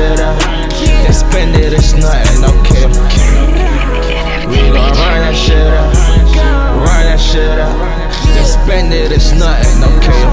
shit up. Then spend it, it's nothing, okay. We gon' run that shit up. Run that shit up. Then spend it, it's nothing, okay.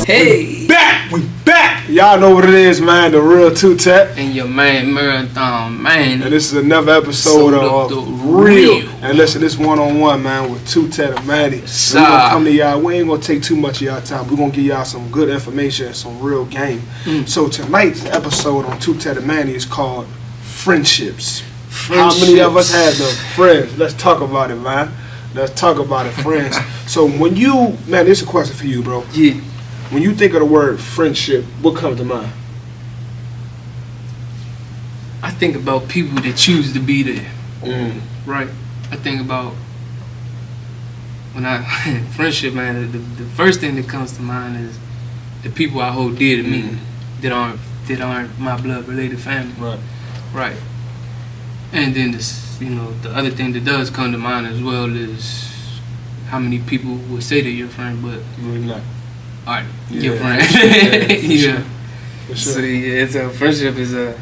Hey! We back! Y'all know what it is, man. The real Totac. And your man, Marathon, man. And this is another episode of the Real. And listen, this one-on-one, man, with Totac and Manny. We're gonna come to y'all. We ain't gonna take too much of y'all time. We're gonna give y'all some good information and some real game. So tonight's episode on Totac and Manny is called Friendships. How many of us had the friends? Let's talk about it, man. Let's talk about it, friends. So when you, man, this is a question for you, bro. Yeah. When you think of the word friendship, what comes to mind? I think about people that choose to be there. Right? I think about friendship, man, the first thing that comes to mind is the people I hold dear to me that aren't my blood related family. Right. Right. And then the other thing that does come to mind as well is how many people would say they're your friend, but Really not. alright, Yeah, your friend. for sure. For sure. So yeah, it's a friendship is a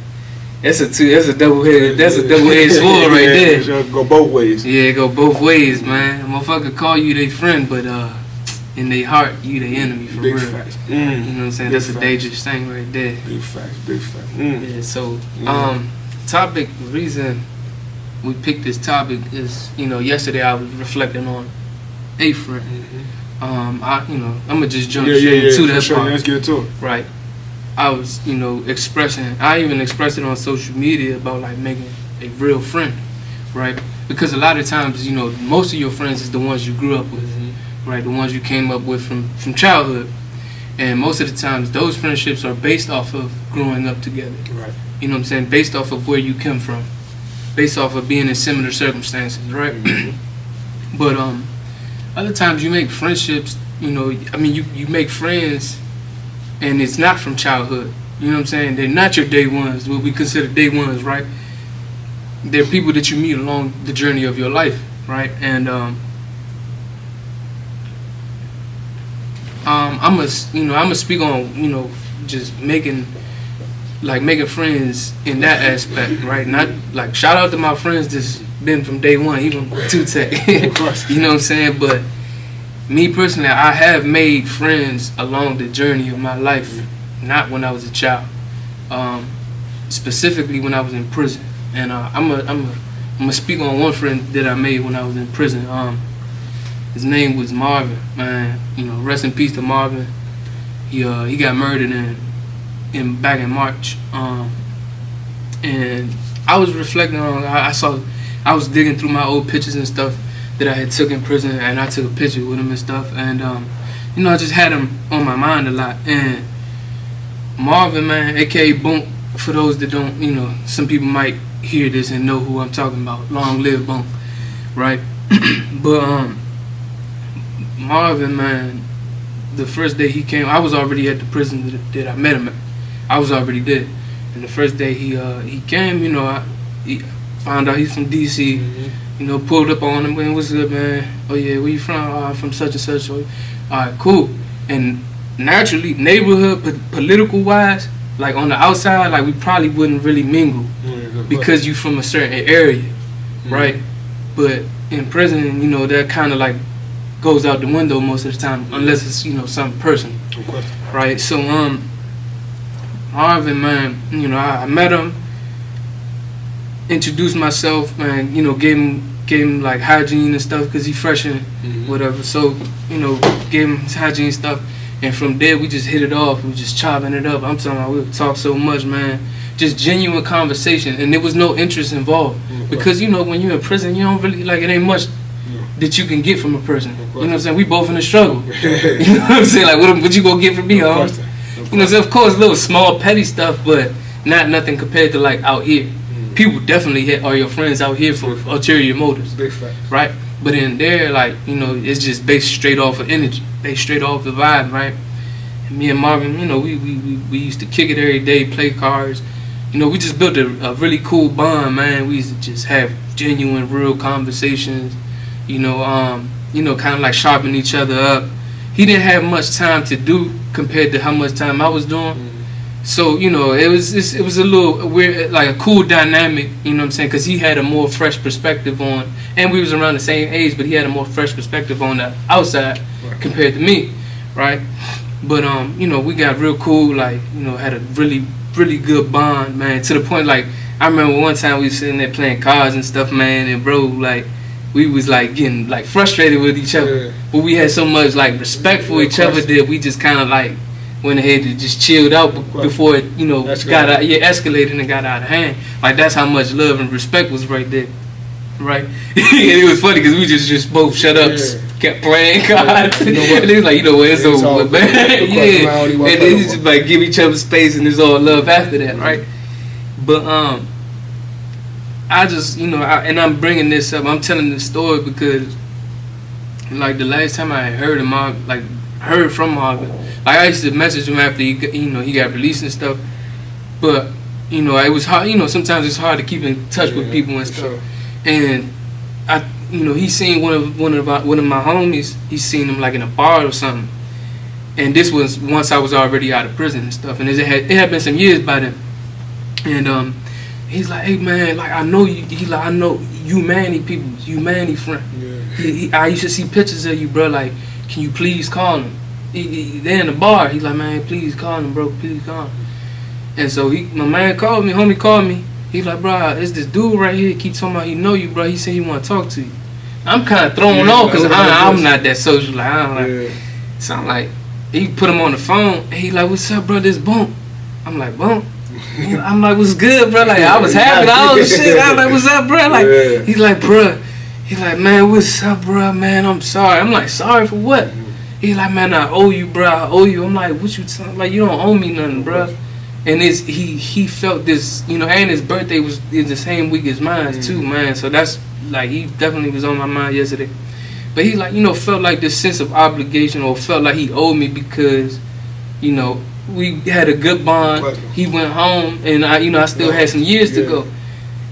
double-headed sword right there. For sure. Go both ways. Yeah, it go both ways, man. A motherfucker call you their friend, but in their heart, you their enemy for Big real. facts. You know what I'm saying? Big That's a dangerous thing right there. Big facts. Big facts. Yeah. So topic, the reason we picked this topic is, yesterday I was reflecting on a friend. I'm gonna just jump straight into that sure. part. Let's get to it. Right. I was, expressing. I even expressed it on social media about like making a real friend, right? Because a lot of times, most of your friends is the ones you grew up with, right? The ones you came up with from childhood, and most of the times those friendships are based off of growing up together. Right. You know what I'm saying? Based off of where you come from, based off of being in similar circumstances, right? But other times you make friendships, you make friends and it's not from childhood. You know what I'm saying? They're not your day ones, what we consider day ones, right? They're people that you meet along the journey of your life, right? And I'ma speak on, just making friends in that aspect, right? Not like shout out to my friends that's been from day one, even Totac. You know what I'm saying? But me personally, I have made friends along the journey of my life, not when I was a child. Specifically when I was in prison. And I'm gonna speak on one friend that I made when I was in prison. His name was Marvin, man. Rest in peace to Marvin. He got murdered back in March. And I was reflecting on, I was digging through my old pictures and stuff that I had took in prison, and I took a picture with him and stuff, and I just had him on my mind a lot. And Marvin, man, aka Bunk, for those that don't, some people might hear this and know who I'm talking about. Long live Bunk, right? But Marvin, man, the first day he came, I was already at the prison that I met him at. I was already there, and the first day he came, he found out he's from DC. Pulled up on him, man, what's good, man? Oh yeah, where you from? From such and such. Alright, cool. And naturally, neighborhood, political wise, like on the outside, like we probably wouldn't really mingle because you from a certain area, right? But in prison, that kind of like goes out the window most of the time, unless it's something personal, right? So Marvin, man, I met him, introduced myself, man, gave him like hygiene and stuff because he fresh and whatever. So, gave him hygiene stuff, and from there we just hit it off. We was just chopping it up. I'm talking about, we would talk so much, man. Just genuine conversation, and there was no interest involved because when you're in prison, you don't really like it. Ain't much that you can get from a person. You know what I'm saying? We both in the struggle. You know what I'm saying? Like, what you gonna get from me, huh? So of course, little small petty stuff, but not nothing compared to like out here. People definitely are your friends out here for ulterior motives. Big fact. Right? But in there, like, it's just based straight off of energy, based straight off the vibe, right? And me and Marvin, we used to kick it every day, play cards. We just built a really cool bond, man. We used to just have genuine, real conversations, kind of like sharpen each other up. He didn't have much time to do compared to how much time I was doing. So, you know, it was a little weird, like a cool dynamic, you know what I'm saying? Because he had a more fresh perspective on, and we was around the same age, but he had a more fresh perspective on the outside compared to me, right? But, you know, we got real cool, like, you know, had a really, really good bond, man, to the point, like, I remember one time we was sitting there playing cards and stuff, man, and bro, like, we was, like, getting, like, frustrated with each other. Yeah. But we had so much, like, respect for each other that we just kind of, like, went ahead and just chilled out before it, you know, escalated and got out of hand. Like, that's how much love and respect was right there, right? And it was funny because we just both shut up, kept playing cards, and it was like, you know what, it's over with, man. Yeah, and then just like give each other space, and it's all love after that, right? But I just, you know, and I'm bringing this up, I'm telling this story because, like, the last time I heard him, heard from Marvin. Like, I used to message him after he got released and stuff, but you know, it was hard. You know, sometimes it's hard to keep in touch with people and stuff. Sure. And you know, he seen one of my homies. He seen him like in a bar or something. And this was once I was already out of prison and stuff. And it had been some years by then. And he's like, hey man, like I know you. He like, I know you, Manny people, you Manny friend. Yeah. I used to see pictures of you, bro. Like, can you please call him? They're in the bar. He's like, man, please call him, bro. Please call him. And so my man called me, homie called me. He's like, bro, it's this dude right here. Keep talking about he know you, bro. He said he want to talk to you. I'm kind of thrown off because I'm not that social. Like, I don't like. So I'm like, he put him on the phone. And he like, what's up, bro? This Bump. I'm like, Bump. I'm like, what's good, bro? Like, I was happy. All the shit. I was like, what's up, bro? Like, he's like, bro. He's like, man, what's up, bro? Man, I'm sorry. I'm like, sorry for what? He's like, man, I owe you, bro. I owe you. I'm like, what you talking? Like, you don't owe me nothing, bro. And he felt this, you know, and his birthday was the same week as mine too, man. So that's like, he definitely was on my mind yesterday. But he like, you know, felt like this sense of obligation, or felt like he owed me because, you know, we had a good bond. He went home, and I still had some years to go.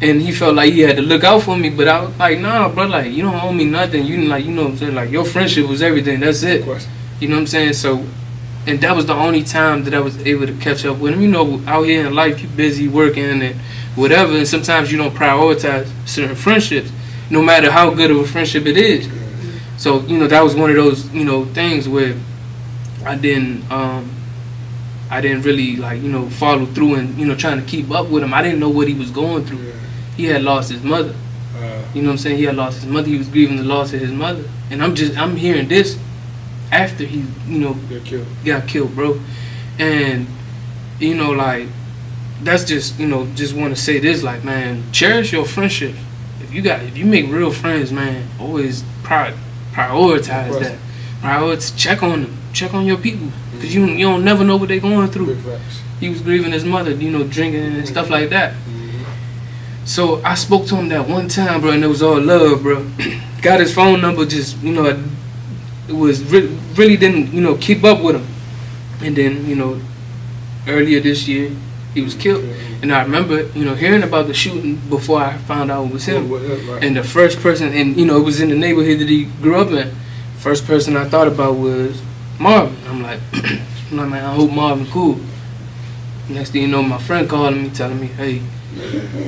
And he felt like he had to look out for me, but I was like, nah, bro, like, you don't owe me nothing. You like, you know what I'm saying? Like, your friendship was everything. That's it. Of course. You know what I'm saying? So, and that was the only time that I was able to catch up with him. You know, out here in life, you're busy working and whatever, and sometimes you don't prioritize certain friendships, no matter how good of a friendship it is. So, you know, that was one of those, you know, things where I didn't really, like, you know, follow through and, you know, trying to keep up with him. I didn't know what he was going through. He had lost his mother. You know what I'm saying? He had lost his mother. He was grieving the loss of his mother. And I'm hearing this after he, you know, got killed, bro. And, you know, like, that's just, you know, just want to say this, like, man, cherish your friendships. If you make real friends, man, always prioritize that. Check on them. Check on your people. Because you don't never know what they're going through. He was grieving his mother, you know, drinking and stuff like that. So I spoke to him that one time, bro, and it was all love, bro. Got his phone number, just, you know, it was really didn't, you know, keep up with him. And then, you know, earlier this year, he was killed. And I remember, you know, hearing about the shooting before I found out it was him. And the first person, and, you know, it was in the neighborhood that he grew up in. First person I thought about was Marvin. I'm like, man, I hope Marvin cool. Next thing you know, my friend calling me, telling me, hey,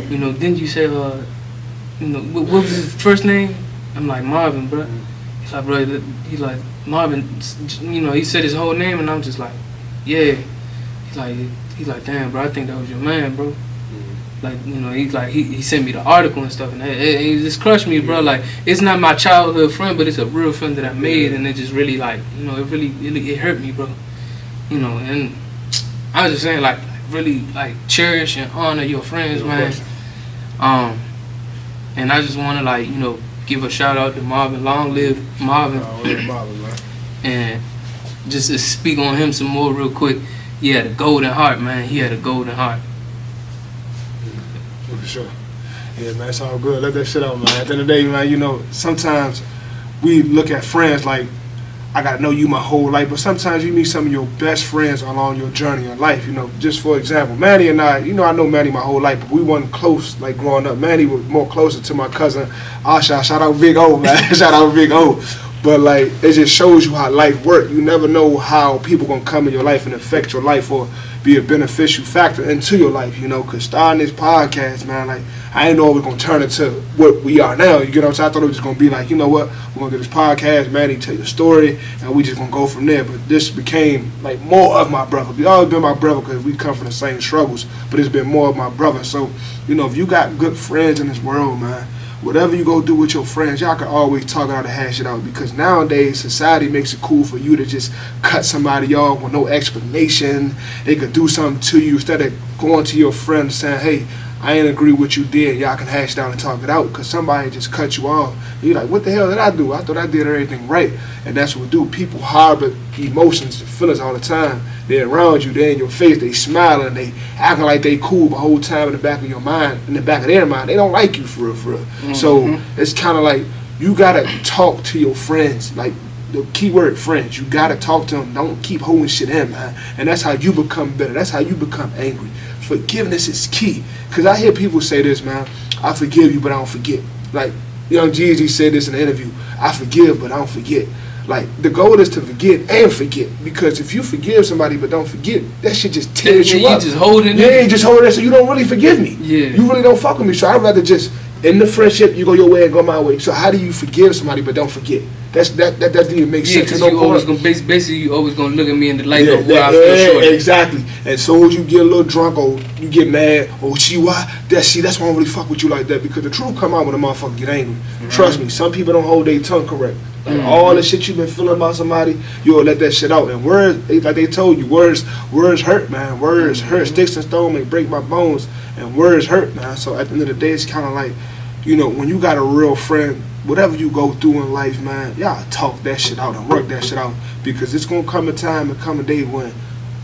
you know, didn't you say, you know, what was his first name? I'm like, Marvin, bro. He's like, bro, he's like, Marvin, you know, he said his whole name, and I'm just like, yeah. He's like, damn, bro, I think that was your man, bro. Like, you know, he's like, he sent me the article and stuff, and it just crushed me, bro. Like, it's not my childhood friend, but it's a real friend that I made, and it just really, like, you know, it hurt me, bro. You know, and I was just saying, like, really, like, cherish and honor your friends, man. And I just want to, like, you know, give a shout out to Marvin. Long live Marvin. And just to speak on him some more real quick. He had a golden heart, man. He had a golden heart. For sure. Yeah, man, it's all good. Let that shit out, man. At the end of the day, man, you know, sometimes we look at friends like, I got to know you my whole life, but sometimes you meet some of your best friends along your journey in life, you know. Just for example, Manny and I, you know, I know Manny my whole life, but we weren't close, like, growing up. Manny was more closer to my cousin Asha. Shout out Big O, man. Shout out Big O. But like, it just shows you how life works. You never know how people gonna come in your life and affect your life or be a beneficial factor into your life, you know. Cause starting this podcast, man, like I didn't know it was gonna turn into what we are now. You get what I'm saying? I thought it was just gonna be like, you know what, we're gonna do this podcast, Manny tell your story, and we just gonna go from there. But this became like more of my brother. We always been my brother because we come from the same struggles. But it's been more of my brother. So, you know, if you got good friends in this world, man, whatever you go do with your friends, y'all can always talk it out and hash it out. Because nowadays, society makes it cool for you to just cut somebody off with no explanation. They could do something to you instead of going to your friend and saying, hey, I ain't agree with what you did. Y'all can hash it out and talk it out. Because somebody just cut you off. And you're like, what the hell did I do? I thought I did everything right. And that's what we do. People harbor emotions and feelings all the time. They're around you, they're in your face, they smiling, they acting like they cool the whole time in the back of your mind, in the back of their mind, they don't like you for real, for real. Mm-hmm. So it's kind of like, you gotta talk to your friends, like the key word, friends. You gotta talk to them, don't keep holding shit in, man. And that's how you become better, that's how you become angry. Forgiveness is key, because I hear people say this, man, I forgive you, but I don't forget. Like, Young Jeezy said this in the interview, I forgive, but I don't forget. Like, the goal is to forget and forget, because if you forgive somebody but don't forget, that shit just tears you up. You just holding it. Yeah, you just holding it, so you don't really forgive me. Yeah. You really don't fuck with me, so I'd rather just, in the friendship, you go your way and go my way. So how do you forgive somebody but don't forget? That doesn't even make sense. Yeah, because basically you always gonna look at me in the light of where I feel short. Exactly. And so as you get a little drunk or you get mad, that's why I don't really fuck with you like that, because the truth come out when a motherfucker get angry. Mm-hmm. Trust me, some people don't hold their tongue correct. Like all the shit you've been feeling about somebody, you'll let that shit out. And words, like they told you, words hurt, man. Words hurt. Sticks and stones may break my bones, and words hurt, man. So at the end of the day, it's kind of like, you know, when you got a real friend, whatever you go through in life, man, y'all talk that shit out and work that shit out, because it's gonna come a time and come a day when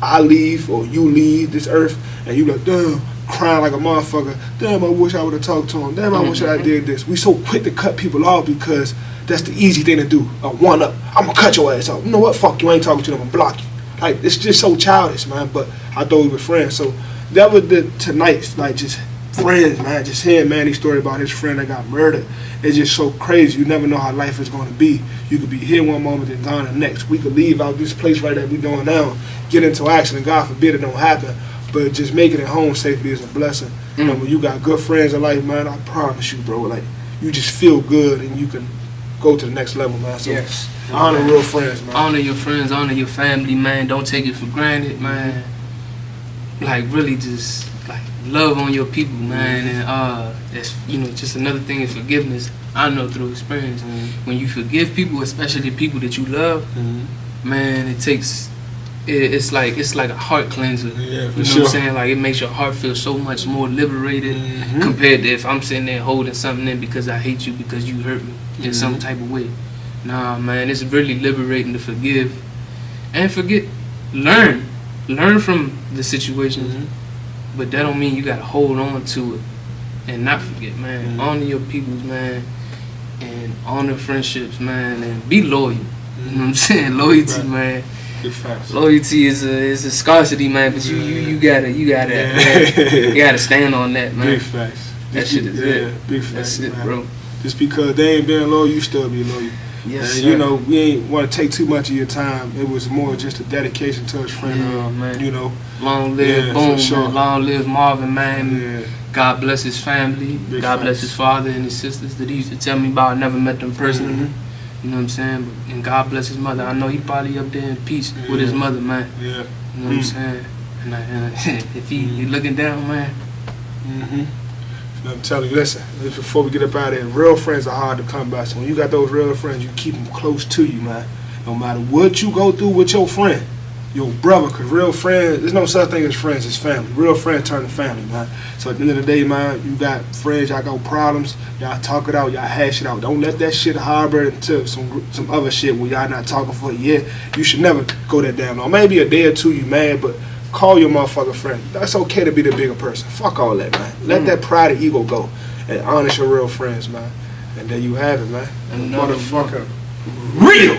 I leave or you leave this earth and you like, damn, crying like a motherfucker, damn, I wish I would have talked to him, damn, I wish I did this. We so quick to cut people off because that's the easy thing to do. A one up, I'm gonna cut your ass off. You know what? Fuck you, I ain't talking to them, I'm gonna block you. Like, it's just so childish, man. But I thought we were friends. So that was tonight's, like, just friends, man. Just hearing Manny's story about his friend that got murdered. It's just so crazy. You never know how life is going to be. You could be here one moment and gone the next. We could leave out this place right that we doing now, get into an accident, God forbid it don't happen. But just making it home safely is a blessing. You know, when you got good friends in life, man, I promise you, bro, like, you just feel good and you can go to the next level, man. So yes. Honor real friends, man. Honor your friends, honor your family, man. Don't take it for granted, man. Like, really just, like, love on your people, man. And that's, you know, just another thing is forgiveness. I know through experience. When you forgive people, especially people that you love, man, it takes, it's like a heart cleanser. Yeah, for you know what I'm saying? Like, it makes your heart feel so much more liberated compared to if I'm sitting there holding something in because I hate you because you hurt me in some type of way. Nah, man, it's really liberating to forgive and forget. Learn from the situation, but that don't mean you gotta hold on to it and not forget, man. Honor your peoples, man, and honor friendships, man, and be loyal. You know what I'm saying? Loyalty, man. Big facts. Loyalty is a scarcity, man, but you gotta stand on that, man. Big facts. That shit is it. Big facts, that's it, man. bro. Just because they ain't been loyal, you still be loyal. Yes, and sir. you know, we ain't want to take too much of your time. It was more just a dedication to his friend. Man. You know, long live Boom, sure. man. Long live Marvin, man. Yeah. God bless his family. Big God bless facts. his father and his sisters that he used to tell me about. I never met them personally. You know what I'm saying? And God bless his mother. I know he probably up there in peace with his mother, man. Yeah. You know what I'm saying? And if he looking down, man. I'm telling you, listen, before we get up out of here, real friends are hard to come by. So when you got those real friends, you keep them close to you, man. No matter what you go through with your friend, your brother, because real friends, there's no such thing as friends, it's family. Real friends turn to family, man. So at the end of the day, man, you got friends, y'all got problems, y'all talk it out, y'all hash it out. Don't let that shit harbor into some other shit where y'all not talking for a year. You should never go that damn long. Maybe a day or two you mad, but call your motherfucking friend. That's okay to be the bigger person. Fuck all that, man. Let that pride and ego go and honor your real friends, man. And there you have it, man. Motherfucker real.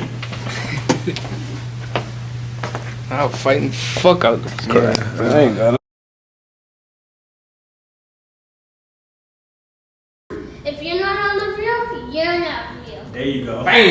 I'll fighting fuck out this crap. I ain't got it. If you're not on the field, you're not real. There you go. Bang.